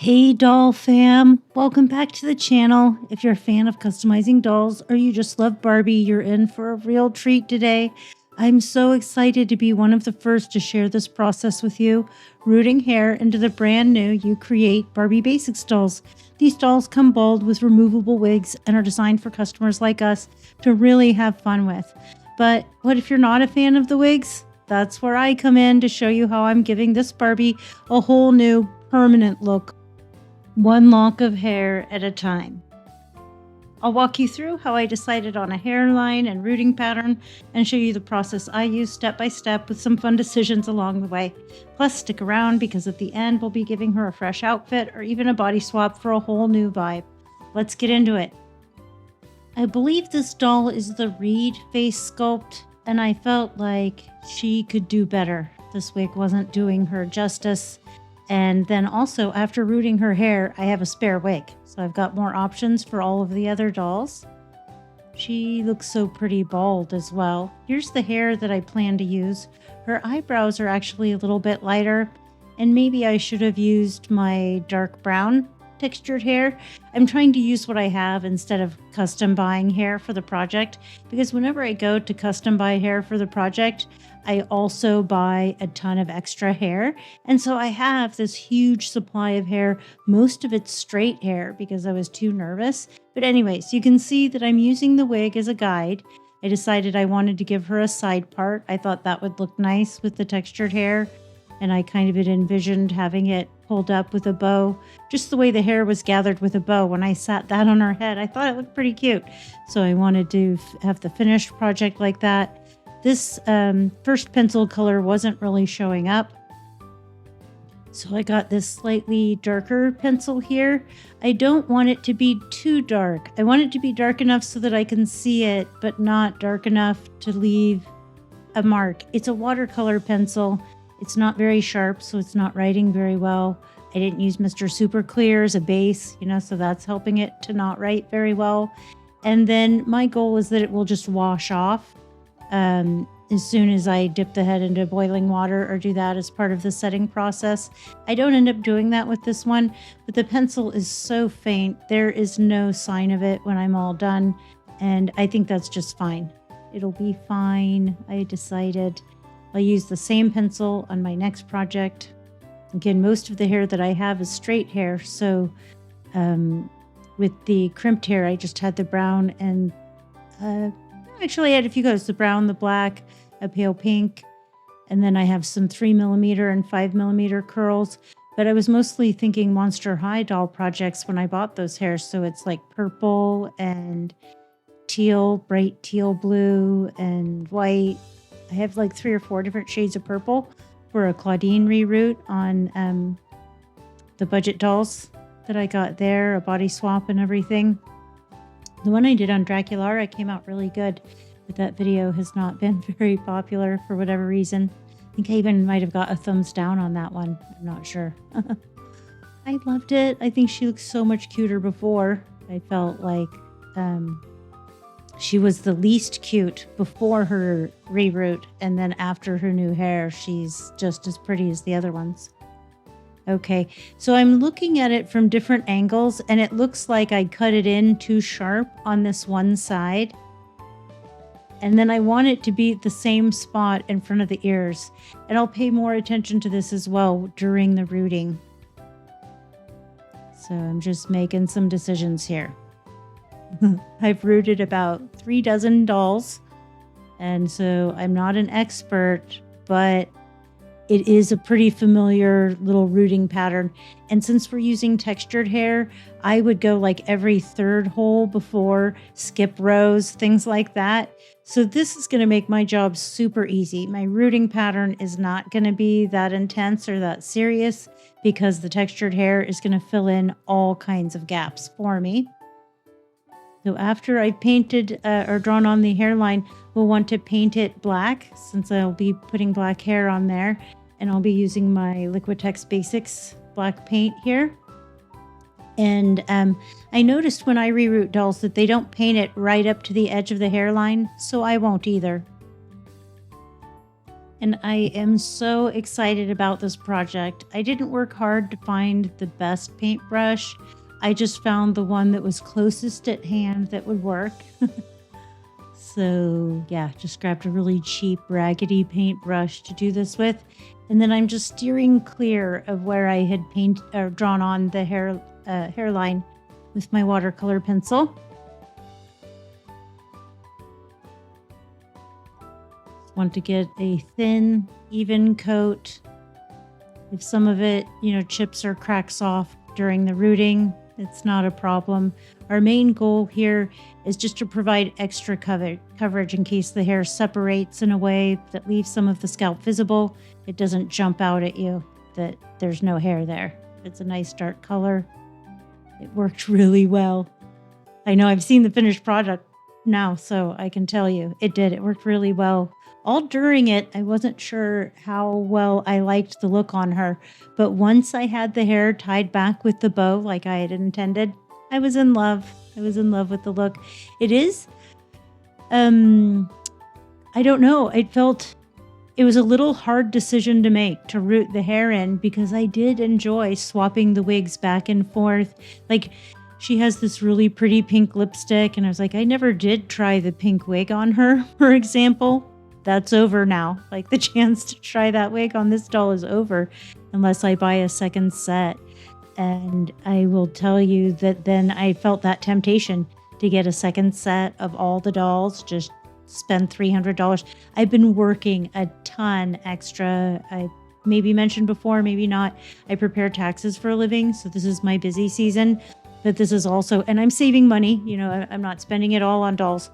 Hey doll fam, welcome back to the channel. If you're a fan of customizing dolls or you just love Barbie, you're in for a real treat today. I'm so excited to be one of the first to share this process with you, rooting hair into the brand new You Create Barbie Basics dolls. These dolls come bald with removable wigs and are designed for customers like us to really have fun with. But what if you're not a fan of the wigs? That's where I come in to show you how I'm giving this Barbie a whole new permanent look, one lock of hair at a time. I'll walk you through how I decided on a hairline and rooting pattern and show you the process I use step by step with some fun decisions along the way. Plus, stick around because at the end we'll be giving her a fresh outfit or even a body swap for a whole new vibe. Let's get into it. I believe this doll is the Reed face sculpt, and I felt like she could do better. This wig wasn't doing her justice. And then also, after rooting her hair, I have a spare wig. So I've got more options for all of the other dolls. She looks so pretty bald as well. Here's the hair that I plan to use. Her eyebrows are actually a little bit lighter, and maybe I should have used my dark brown textured hair. I'm trying to use what I have instead of custom buying hair for the project, because whenever I go to custom buy hair for the project, I also buy a ton of extra hair. And so I have this huge supply of hair. Most of it's straight hair because I was too nervous. But anyways, you can see that I'm using the wig as a guide. I decided I wanted to give her a side part. I thought that would look nice with the textured hair. And I kind of had envisioned having it pulled up with a bow, just the way the hair was gathered with a bow. When I sat that on her head, I thought it looked pretty cute. So I wanted to have the finished project like that. This first pencil color wasn't really showing up. So I got this slightly darker pencil here. I don't want it to be too dark. I want it to be dark enough so that I can see it, but not dark enough to leave a mark. It's a watercolor pencil. It's not very sharp, so it's not writing very well. I didn't use Mr. Super Clear as a base, so that's helping it to not write very well. And then my goal is that it will just wash off as soon as I dip the head into boiling water or do that as part of the setting process. I don't end up doing that with this one, but the pencil is so faint. There is no sign of it when I'm all done, and I think that's just fine. It'll be fine. I decided I'll use the same pencil on my next project. Again, most of the hair that I have is straight hair, so with the crimped hair, I just had the brown and actually, I had a few colors, the brown, the black, a pale pink, and then I have some 3mm and 5mm curls. But I was mostly thinking Monster High doll projects when I bought those hairs, so it's like purple and teal, bright teal blue and white. I have like 3 or 4 different shades of purple for a Claudine reroot on the budget dolls that I got there, a body swap and everything. The one I did on Draculaura came out really good, but that video has not been very popular for whatever reason. I think I even might have got a thumbs down on that one. I'm not sure. I loved it. I think she looked so much cuter before. I felt like she was the least cute before her reroot, and then after her new hair, she's just as pretty as the other ones. Okay, so I'm looking at it from different angles, and it looks like I cut it in too sharp on this one side. And then I want it to be the same spot in front of the ears. And I'll pay more attention to this as well during the rooting. So I'm just making some decisions here. I've rooted about 3 dozen dolls, and so I'm not an expert, but it is a pretty familiar little rooting pattern. And since we're using textured hair, I would go like every 3rd hole before, skip rows, things like that. So this is going to make my job super easy. My rooting pattern is not going to be that intense or that serious because the textured hair is going to fill in all kinds of gaps for me. So after I've painted or drawn on the hairline, we'll want to paint it black since I'll be putting black hair on there. And I'll be using my Liquitex Basics black paint here. And I noticed when I reroot dolls that they don't paint it right up to the edge of the hairline, so I won't either. and I am so excited about this project. I didn't work hard to find the best paintbrush. I just found the one that was closest at hand that would work. So yeah, just grabbed a really cheap raggedy paintbrush to do this with. And then I'm just steering clear of where I had drawn on the hairline with my watercolor pencil. Want to get a thin, even coat. If some of it, chips or cracks off during the rooting, it's not a problem. Our main goal here is just to provide extra coverage in case the hair separates in a way that leaves some of the scalp visible. It doesn't jump out at you that there's no hair there. It's a nice dark color. It worked really well. I know I've seen the finished product now, so I can tell you it did. It worked really well. All during it, I wasn't sure how well I liked the look on her, but once I had the hair tied back with the bow like I had intended, I was in love. I was in love with the look. It is, I don't know. It was a little hard decision to make to root the hair in because I did enjoy swapping the wigs back and forth. Like, she has this really pretty pink lipstick, and I was like, I never did try the pink wig on her, for example. That's over now. Like, the chance to try that wig on this doll is over unless I buy a second set. And I will tell you that then I felt that temptation to get a second set of all the dolls, just spend $300. I've been working a ton extra. I maybe mentioned before, maybe not. I prepare taxes for a living, so this is my busy season. But this is also, and I'm saving money. I'm not spending it all on dolls.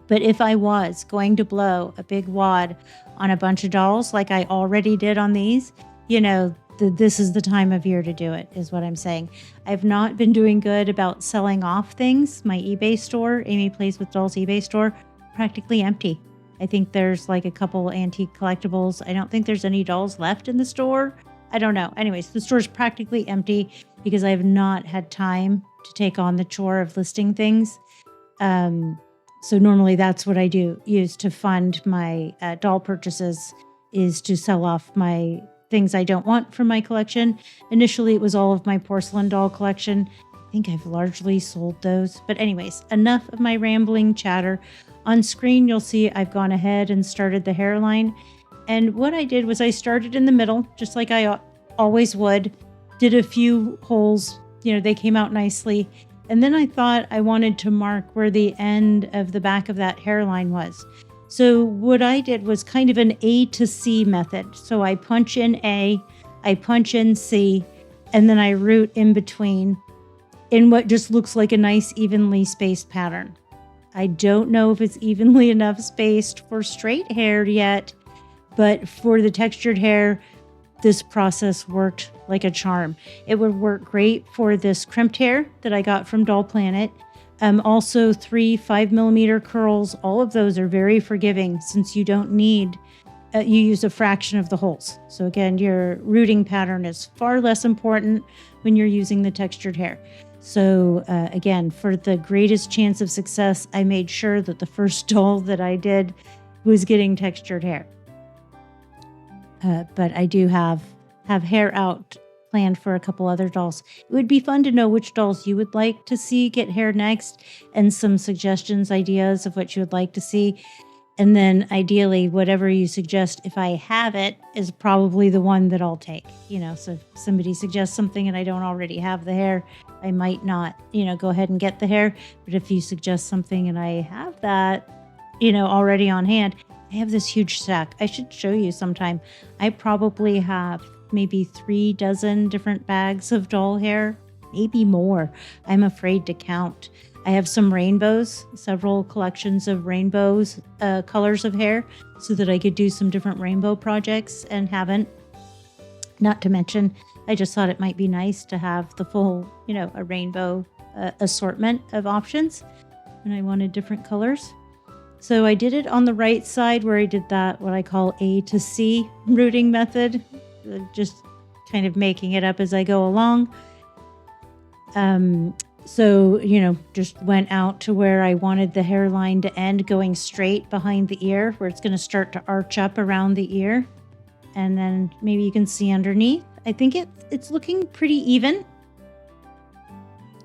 But if I was going to blow a big wad on a bunch of dolls like I already did on these, this is the time of year to do it, is what I'm saying. I've not been doing good about selling off things. My eBay store, Amy Plays with Dolls eBay store, practically empty. I think there's like a couple antique collectibles. I don't think there's any dolls left in the store. I don't know. Anyways, the store's practically empty because I have not had time to take on the chore of listing things. So normally that's what I use to fund my doll purchases, is to sell off my things I don't want from my collection. Initially, it was all of my porcelain doll collection. I think I've largely sold those. But anyways, enough of my rambling chatter. On screen, you'll see I've gone ahead and started the hairline. And what I did was I started in the middle, just like I always would. Did a few holes, they came out nicely. And then I thought I wanted to mark where the end of the back of that hairline was. So what I did was kind of an A to C method. So I punch in A, I punch in C, and then I root in between in what just looks like a nice evenly spaced pattern. I don't know if it's evenly enough spaced for straight hair yet, but for the textured hair, this process worked like a charm. It would work great for this crimped hair that I got from Doll Planet. Also 3 5mm curls. All of those are very forgiving since you don't need, you use a fraction of the holes. So again, your rooting pattern is far less important when you're using the textured hair. So again, for the greatest chance of success, I made sure that the first doll that I did was getting textured hair. But I do have hair out planned for a couple other dolls. It would be fun to know which dolls you would like to see get hair next, and some suggestions, ideas of what you would like to see. And then ideally, whatever you suggest, if I have it, is probably the one that I'll take. So if somebody suggests something and I don't already have the hair, I might not, go ahead and get the hair. But if you suggest something and I have that, already on hand, I have this huge stack. I should show you sometime. I probably have maybe 3 dozen different bags of doll hair, maybe more. I'm afraid to count. I have some rainbows, several collections of rainbows, colors of hair, so that I could do some different rainbow projects and haven't. Not to mention, I just thought it might be nice to have the full, a rainbow assortment of options, and I wanted different colors. So I did it on the right side where I did that, what I call A to C rooting method, just kind of making it up as I go along. So, just went out to where I wanted the hairline to end, going straight behind the ear, where it's going to start to arch up around the ear. And then maybe you can see underneath. I think it's looking pretty even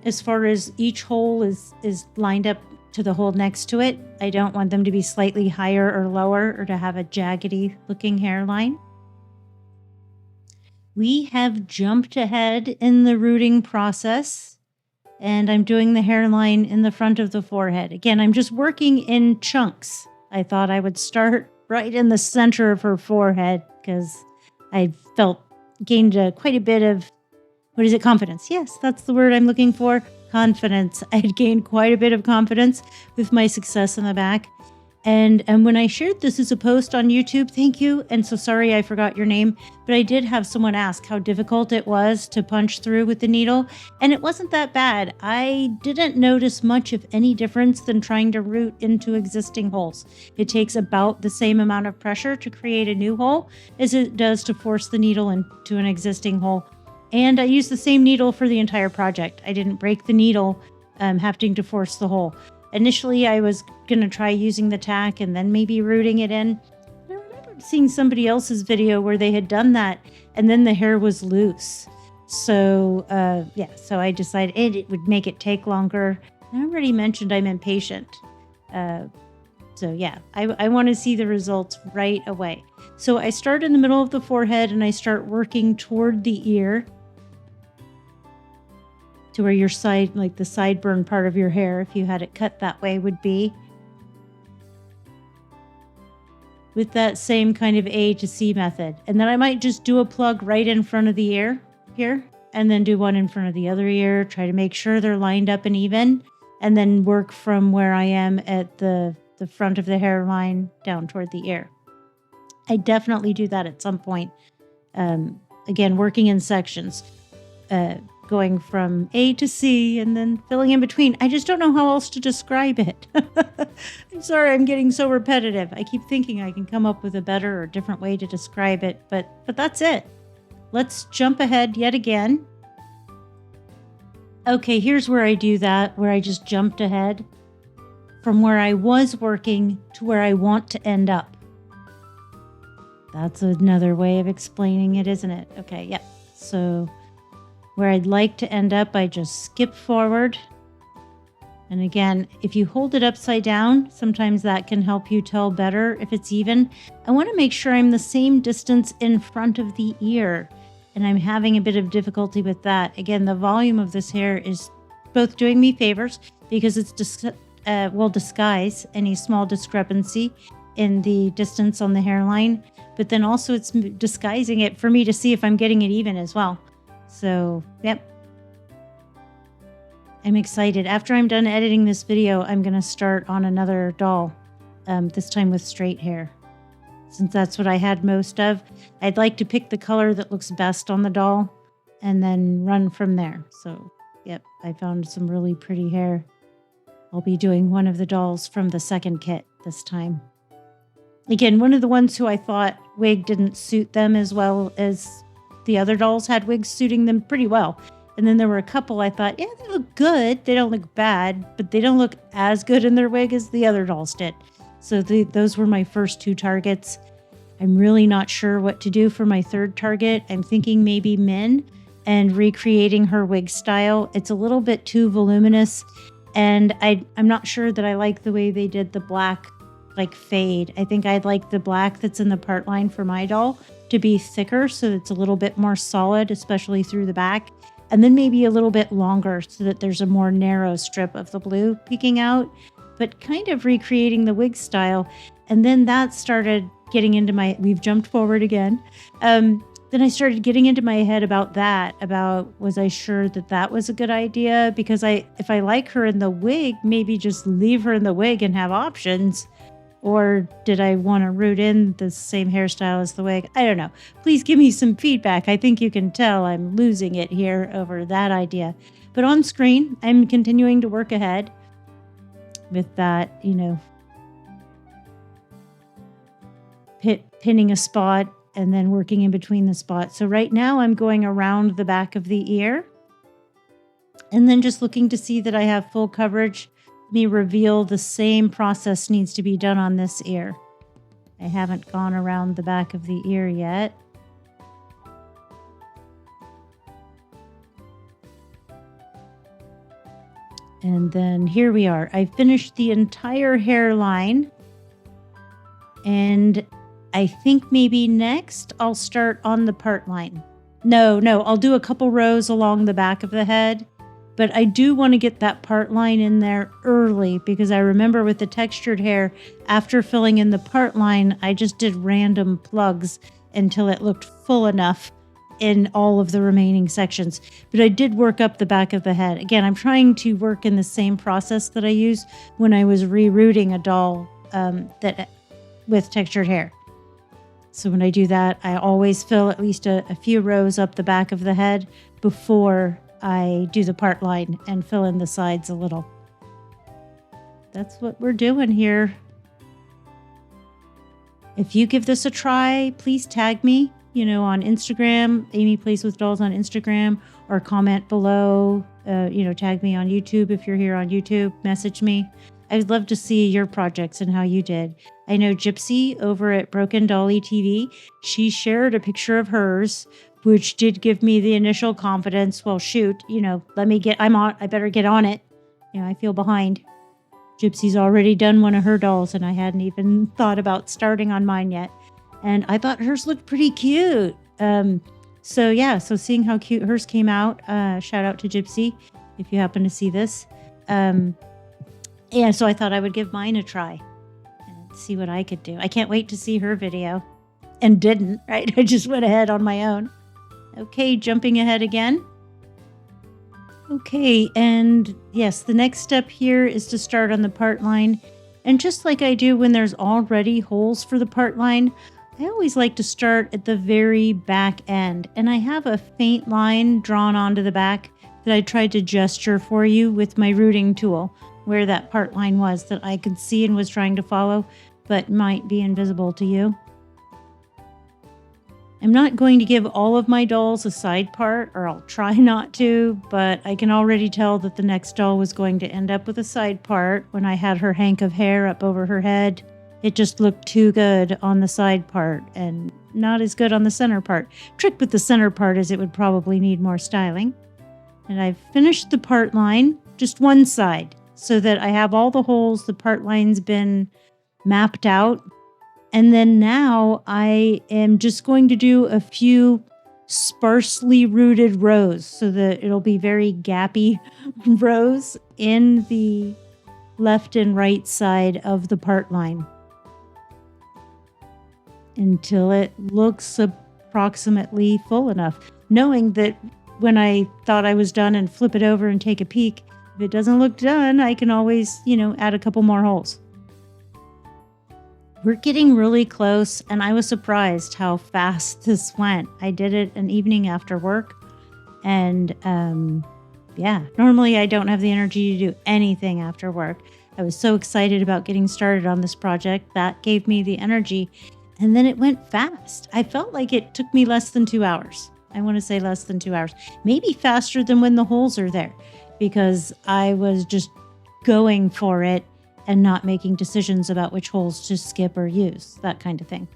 as far as each hole is lined up to the hole next to it. I don't want them to be slightly higher or lower or to have a jaggedy looking hairline. We have jumped ahead in the rooting process, and I'm doing the hairline in the front of the forehead. Again, I'm just working in chunks. I thought I would start right in the center of her forehead because I gained quite a bit of, confidence. Yes, that's the word I'm looking for. Confidence. I had gained quite a bit of confidence with my success in the back. And when I shared this as a post on YouTube, thank you. And so sorry I forgot your name, but I did have someone ask how difficult it was to punch through with the needle. And it wasn't that bad. I didn't notice much, if any, difference than trying to root into existing holes. It takes about the same amount of pressure to create a new hole as it does to force the needle into an existing hole. And I used the same needle for the entire project. I didn't break the needle having to force the hole. Initially, I was going to try using the tack and then maybe rooting it in. I remember seeing somebody else's video where they had done that and then the hair was loose. So, so I decided it would make it take longer. I already mentioned I'm impatient. I want to see the results right away. So I start in the middle of the forehead and I start working toward the ear, to where your side, like the sideburn part of your hair, if you had it cut that way, would be. With that same kind of A to C method. And then I might just do a plug right in front of the ear here, and then do one in front of the other ear, try to make sure they're lined up and even, and then work from where I am at the front of the hairline down toward the ear. I definitely do that at some point. Again, working in sections. Going from A to C and then filling in between. I just don't know how else to describe it. I'm sorry, I'm getting so repetitive. I keep thinking I can come up with a better or different way to describe it, but that's it. Let's jump ahead yet again. Okay, here's where I do that, where I just jumped ahead from where I was working to where I want to end up. That's another way of explaining it, isn't it? Okay, yeah. So where I'd like to end up, I just skip forward. And again, if you hold it upside down, sometimes that can help you tell better if it's even. I want to make sure I'm the same distance in front of the ear, and I'm having a bit of difficulty with that. Again, the volume of this hair is both doing me favors because it's will disguise any small discrepancy in the distance on the hairline, but then also it's disguising it for me to see if I'm getting it even as well. So, yep. I'm excited. After I'm done editing this video, I'm going to start on another doll, this time with straight hair. Since that's what I had most of, I'd like to pick the color that looks best on the doll and then run from there. So, yep, I found some really pretty hair. I'll be doing one of the dolls from the second kit this time. Again, one of the ones who I thought wig didn't suit them as well as the other dolls had wigs suiting them pretty well. And then there were a couple I thought, yeah, they look good. They don't look bad, but they don't look as good in their wig as the other dolls did. So those were my first two targets. I'm really not sure what to do for my third target. I'm thinking maybe Min and recreating her wig style. It's a little bit too voluminous, and I'm not sure that I like the way they did the black like fade. I think I'd like the black that's in the part line for my doll to be thicker so it's a little bit more solid, especially through the back, and then maybe a little bit longer so that there's a more narrow strip of the blue peeking out, but kind of recreating the wig style. And then that started getting into we've jumped forward again. Then I started getting into my head about was I sure that was a good idea? Because if I like her in the wig, maybe just leave her in the wig and have options. Or did I want to root in the same hairstyle as the wig? I don't know. Please give me some feedback. I think you can tell I'm losing it here over that idea. But on screen, I'm continuing to work ahead with that, pinning a spot and then working in between the spots. So right now I'm going around the back of the ear. And then just looking to see that I have full coverage, let me reveal the same process needs to be done on this ear. I haven't gone around the back of the ear yet. And then here we are. I finished the entire hairline. And I think maybe next I'll start on the part line. No, I'll do a couple rows along the back of the head. But I do want to get that part line in there early because I remember with the textured hair, after filling in the part line, I just did random plugs until it looked full enough in all of the remaining sections. But I did work up the back of the head. Again, I'm trying to work in the same process that I used when I was rerooting a doll with textured hair. So when I do that, I always fill at least a few rows up the back of the head before I do the part line and fill in the sides a little. That's what we're doing here. If you give this a try, please tag me, on Instagram, Amy Plays with Dolls on Instagram, or comment below, tag me on YouTube if you're here on YouTube, message me. I would love to see your projects and how you did. I know Gypsy over at Broken Dolly TV, she shared a picture of hers, which did give me the initial confidence. Well, shoot, I better get on it. I feel behind. Gypsy's already done one of her dolls, and I hadn't even thought about starting on mine yet. And I thought hers looked pretty cute. So seeing how cute hers came out, shout out to Gypsy if you happen to see this. So I thought I would give mine a try and see what I could do. I can't wait to see her video. And didn't, right? I just went ahead on my own. Okay, jumping ahead again. Okay, and yes, the next step here is to start on the part line. And just like I do when there's already holes for the part line, I always like to start at the very back end. And I have a faint line drawn onto the back that I tried to gesture for you with my rooting tool, where that part line was that I could see and was trying to follow, but might be invisible to you. I'm not going to give all of my dolls a side part, or I'll try not to, but I can already tell that the next doll was going to end up with a side part when I had her hank of hair up over her head. It just looked too good on the side part and not as good on the center part. Trick with the center part is it would probably need more styling. And I've finished the part line, just one side, so that I have all the holes, the part line's been mapped out. And then now I am just going to do a few sparsely rooted rows so that it'll be very gappy rows in the left and right side of the part line until it looks approximately full enough. Knowing that when I thought I was done and flip it over and take a peek, if it doesn't look done, I can always, add a couple more holes. We're getting really close, and I was surprised how fast this went. I did it an evening after work, and normally I don't have the energy to do anything after work. I was so excited about getting started on this project. That gave me the energy, and then it went fast. I felt like it took me less than 2 hours. I want to say less than 2 hours. Maybe faster than when the holes are there, because I was just going for it and not making decisions about which holes to skip or use, that kind of thing.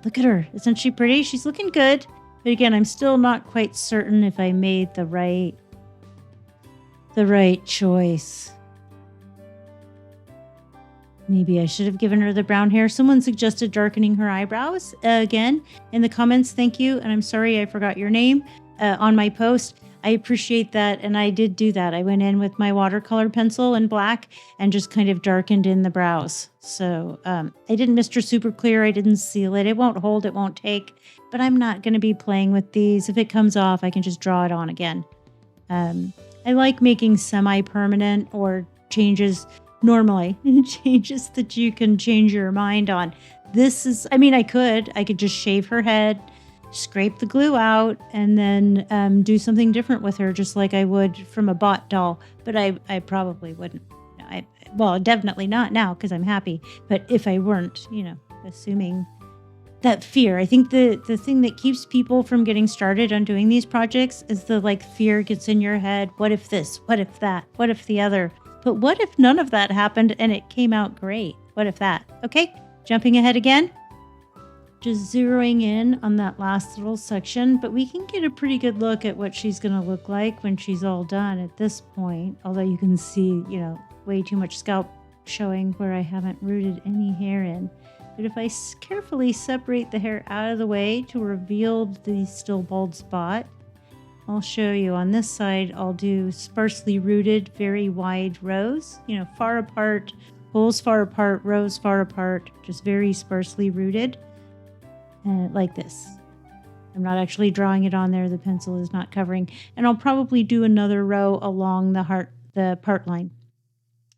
Look at her. Isn't she pretty? She's looking good. But again, I'm still not quite certain if I made the right choice. Maybe I should have given her the brown hair. Someone suggested darkening her eyebrows. Again, in the comments, thank you. And I'm sorry I forgot your name on my post. I appreciate that, and I did do that. I went in with my watercolor pencil in black and just kind of darkened in the brows. So I didn't Mr. Super Clear. I didn't seal it. It won't hold. It won't take. But I'm not going to be playing with these. If it comes off, I can just draw it on again. I like making semi-permanent or changes normally. Changes that you can change your mind on. I could just shave her head, scrape the glue out, and then do something different with her, just like I would from a bought doll. But I probably wouldn't. Definitely not now because I'm happy. But if I weren't, assuming that fear. I think the thing that keeps people from getting started on doing these projects is the like fear gets in your head. What if this? What if that? What if the other? But what if none of that happened and it came out great? What if that? Okay, jumping ahead again. Just zeroing in on that last little section, but we can get a pretty good look at what she's going to look like when she's all done at this point. Although you can see, way too much scalp showing where I haven't rooted any hair in. But if I carefully separate the hair out of the way to reveal the still bald spot, I'll show you on this side. I'll do sparsely rooted, very wide rows, far apart, holes far apart, rows far apart, just very sparsely rooted. Like this. I'm not actually drawing it on there. The pencil is not covering. And I'll probably do another row along the part line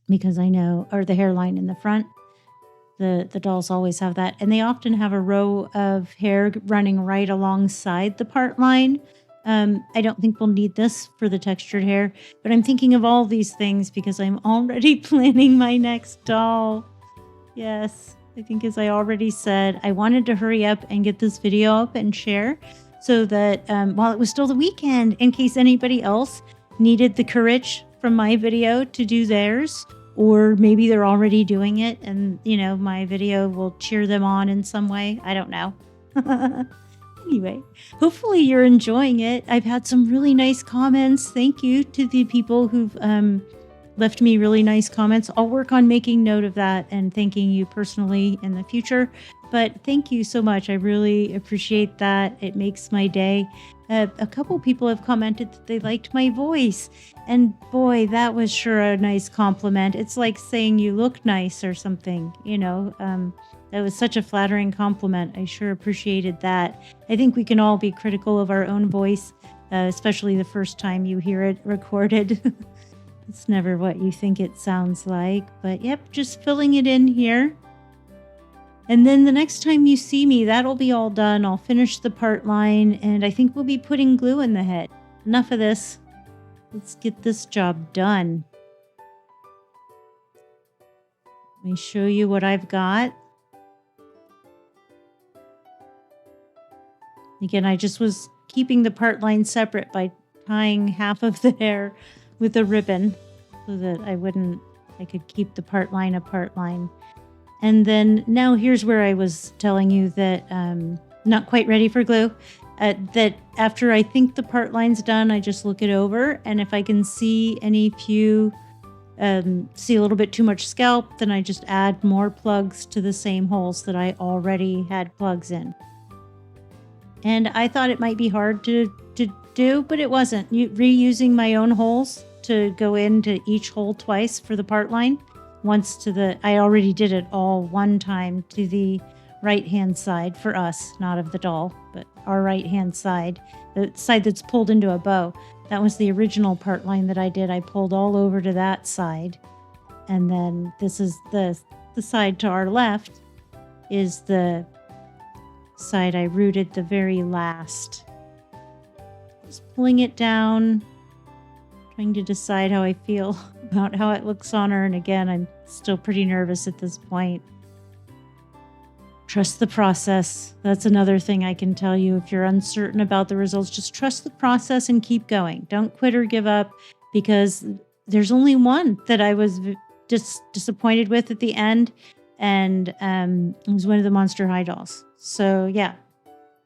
because I know, or the hairline in the front. The dolls always have that. And they often have a row of hair running right alongside the part line. I don't think we'll need this for the textured hair, but I'm thinking of all these things because I'm already planning my next doll. Yes. I think, as I already said, I wanted to hurry up and get this video up and share so that while it was still the weekend, in case anybody else needed the courage from my video to do theirs, or maybe they're already doing it and, my video will cheer them on in some way. I don't know. Anyway, hopefully you're enjoying it. I've had some really nice comments. Thank you to the people who've left me really nice comments. I'll work on making note of that and thanking you personally in the future. But thank you so much. I really appreciate that. It makes my day. A couple people have commented that they liked my voice. And boy, that was sure a nice compliment. It's like saying you look nice or something, that was such a flattering compliment. I sure appreciated that. I think we can all be critical of our own voice, especially the first time you hear it recorded. It's never what you think it sounds like, but yep, just filling it in here. And then the next time you see me, that'll be all done. I'll finish the part line, and I think we'll be putting glue in the head. Enough of this. Let's get this job done. Let me show you what I've got. Again, I just was keeping the part line separate by tying half of the hair with a ribbon so that I could keep the part line a part line. And then now here's where I was telling you that not quite ready for glue. That after I think the part line's done, I just look it over. And if I can see see a little bit too much scalp, then I just add more plugs to the same holes that I already had plugs in. And I thought it might be hard to do, but it wasn't. Reusing my own holes to go into each hole twice for the part line. Once I already did it all one time to the right-hand side for us, not of the doll, but our right-hand side, the side that's pulled into a bow. That was the original part line that I did. I pulled all over to that side. And then this is the side to our left is the side I rooted the very last. Just pulling it down, trying to decide how I feel about how it looks on her. And again, I'm still pretty nervous at this point. Trust the process. That's another thing I can tell you. If you're uncertain about the results, just trust the process and keep going. Don't quit or give up, because there's only one that I was just disappointed with at the end. And it was one of the Monster High dolls. So yeah,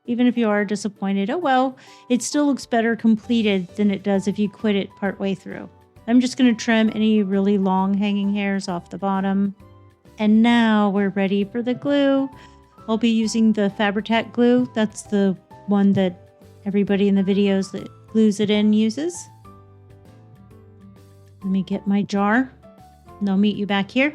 even if you are disappointed, oh well, it still looks better completed than it does if you quit it partway through. I'm just going to trim any really long hanging hairs off the bottom. And now we're ready for the glue. I'll be using the Fabri-Tac glue. That's the one that everybody in the videos that glues it in uses. Let me get my jar and I'll meet you back here.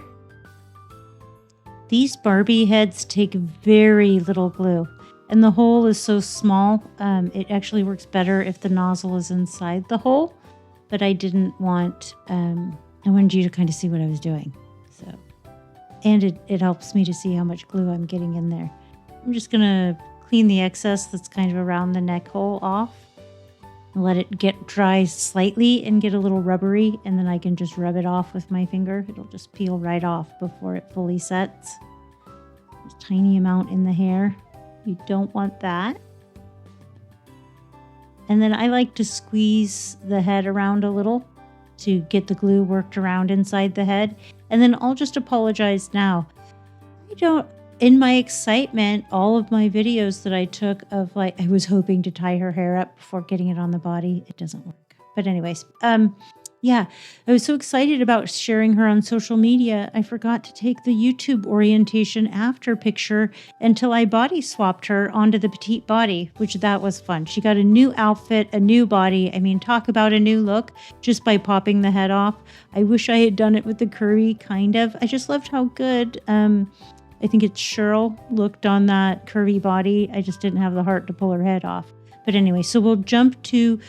These Barbie heads take very little glue, and the hole is so small, it actually works better if the nozzle is inside the hole, but I didn't want, I wanted you to kind of see what I was doing. So, and it helps me to see how much glue I'm getting in there. I'm just gonna clean the excess that's kind of around the neck hole off, and let it get dry slightly and get a little rubbery, and then I can just rub it off with my finger. It'll just peel right off before it fully sets. There's a tiny amount in the hair. You don't want that. And then I like to squeeze the head around a little to get the glue worked around inside the head. And then I'll just apologize now. In my excitement, all of my videos that I took of I was hoping to tie her hair up before getting it on the body. It doesn't work. But anyways, yeah, I was so excited about sharing her on social media. I forgot to take the YouTube orientation after picture until I body swapped her onto the petite body, which that was fun. She got a new outfit, a new body. I mean, talk about a new look just by popping the head off. I wish I had done it with the curly, kind of. I just loved how good, I think it's Cheryl looked on that curvy body. I just didn't have the heart to pull her head off. But anyway, so we'll jump to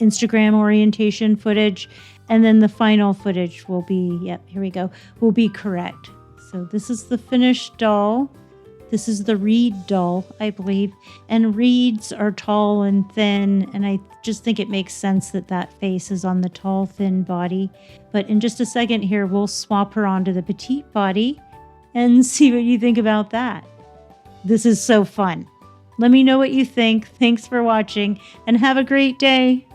Instagram orientation footage, and then the final footage will be, here we go, will be correct. So this is the finished doll. This is the reed doll, I believe. And reeds are tall and thin, and I just think it makes sense that that face is on the tall, thin body. But in just a second here, we'll swap her onto the petite body and see what you think about that. This is so fun. Let me know what you think. Thanks for watching, and have a great day.